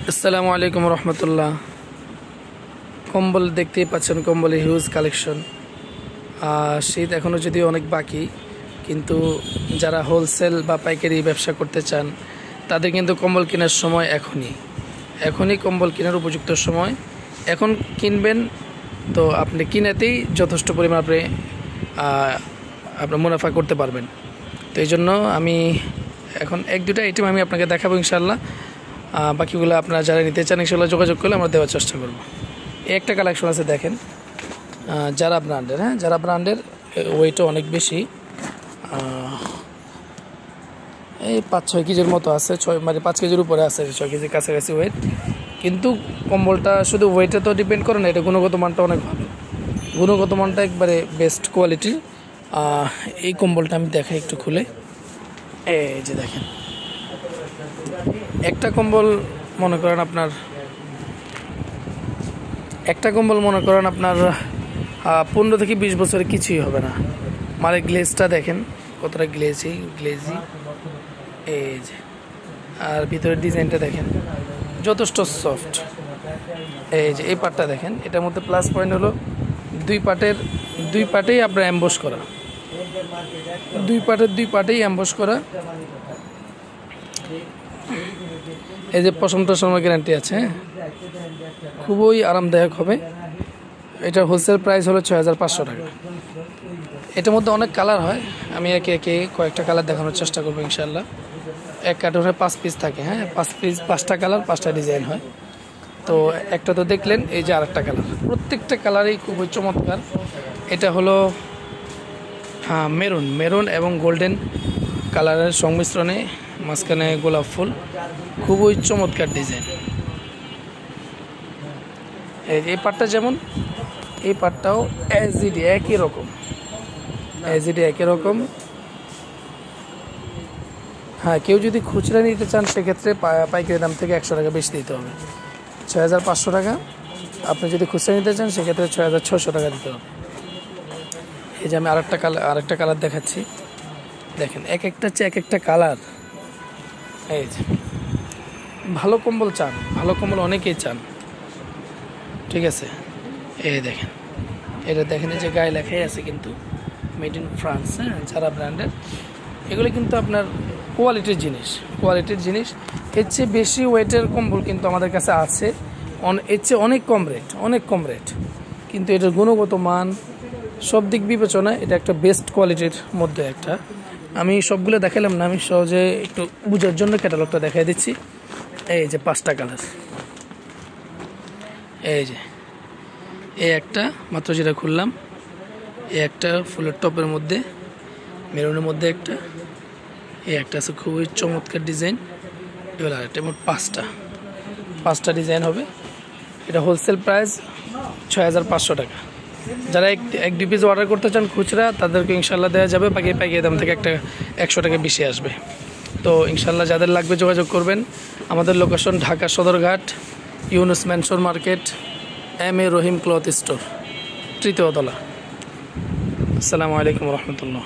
আসসালামু আলাইকুম রহমতুল্লাহ। কম্বল দেখতেই পাচ্ছেন, কম্বলের হিউজ কালেকশন। শীত এখনও যদিও অনেক বাকি, কিন্তু যারা হোলসেল বা পাইকারি ব্যবসা করতে চান তাদের কিন্তু কম্বল কেনার সময় এখনই কম্বল কেনার উপযুক্ত সময়। এখন কিনবেন তো আপনি কিনাতেই যথেষ্ট পরিমাণ আপনি মুনাফা করতে পারবেন। তো এই জন্য আমি এখন এক দুটা আইটেম আমি আপনাকে দেখাবো ইনশাল্লাহ। বাকিগুলো আপনারা যারা নিতে চান ইনশাল্লাহ যোগাযোগ করলে আমরা দেওয়ার চেষ্টা করব। এই একটা কালেকশন আছে দেখেন, যারা ব্র্যান্ডের, যারা ব্র্যান্ডের ওয়েটও অনেক বেশি, এই 5-6 কেজির মতো আছে, 5 কেজির উপরে আছে, 6 কেজির কাছাকাছি ওয়েট। কিন্তু কম্বলটা শুধু ওয়েটে তো ডিপেন্ড করে না, এটা গুণগত মানটা অনেক ভালো, গুণগত মানটা একবারে বেস্ট কোয়ালিটির। এই কম্বলটা আমি দেখাই একটু খুলে। এই যে দেখেন, একটা কম্বল মনে করেন আপনার 15 থেকে 20 বছরে কিছুই হবে না। মানে গ্লেজটা দেখেন কতটা গ্লেজি। এই যে, আর ভিতরের ডিজাইনটা দেখেন যথেষ্ট সফট। এই যে এই পার্টটা দেখেন, এটার মধ্যে প্লাস পয়েন্ট হলো দুই পার্টেই আপনার অ্যাম্বস করা, দুই পার্টেই অ্যাম্বস করা। এই যে পশম টশমের গ্যারান্টি আছে, খুবই আরামদায়ক হবে। এটার হোলসেল প্রাইস হলো 6500 টাকা। এটার মধ্যে অনেক কালার হয়, আমি একে একে কয়েকটা কালার দেখানোর চেষ্টা করবো ইনশাল্লাহ। এক কার্টুনে 5 পিস থাকে, 5টা কালার 5টা ডিজাইন হয়। তো একটা তো দেখলেন, এই যে আরেকটা কালার, প্রত্যেকটা কালারই খুবই চমৎকার। এটা হলো মেরুন এবং গোল্ডেন কালারের সংমিশ্রণে, মাঝখানে গোলাপ ফুল, খুবই চমৎকার ডিজাইন। এই পাটটা যেমন, এই পাটটাও এসজিডি একই রকম। কেউ যদি খুচরা নিতে চান সেক্ষেত্রে পাইকারি দাম থেকে 100 টাকা বেশি দিতে হবে, 6500 টাকা। আপনি যদি খুচরা নিতে চান সেক্ষেত্রে 6600 টাকা দিতে হবে। এই যে আমি আরেকটা কালার দেখাচ্ছি, দেখেন এক একটা কালার। এই যে ভালো কম্বল অনেকেই চান, ঠিক আছে। এই দেখেন, এটা দেখেন, এই যে গায়ে লেখাই আছে কিন্তু মেড ইন ফ্রান্স, যারা ব্র্যান্ডের। এগুলো কিন্তু আপনার কোয়ালিটির জিনিস। এর চেয়ে বেশি ওয়েটের কম্বল কিন্তু আমাদের কাছে আছে, এর চেয়ে অনেক কম রেট, কিন্তু এটার গুণগত মান সব দিক বিবেচনায় এটা একটা বেস্ট কোয়ালিটির মধ্যে একটা। আমি সবগুলো দেখালাম না, আমি সহজে একটু বোঝার জন্য ক্যাটালগটা দেখাই দিচ্ছি। এই যে 5টা কালার, এই যে এই একটা মাত্র যেটা খুললাম, এই একটা ফুলের টপের মধ্যে, মেরুনের মধ্যে একটা, এই একটা আছে খুবই চমৎকার ডিজাইন। এবার আরেকটা, মোট 5টা ডিজাইন হবে। এটা হোলসেল প্রাইস 6500 টাকা। যারা এক 2 পিস অর্ডার করতে চান খুচরা, তাদেরকে ইনশাল্লাহ দেওয়া যাবে, পাইকারি দাম থেকে 100 টাকা বেশি আসবে। তো ইনশাল্লাহ যাদের লাগবে যোগাযোগ করবেন। আমাদের location Dhaka Sadarghat, Yunus mansion market, MA রহিম ক্লথ স্টোর, 3য় তলা। আসসালামু আলাইকুম রহমতুল্লাহ।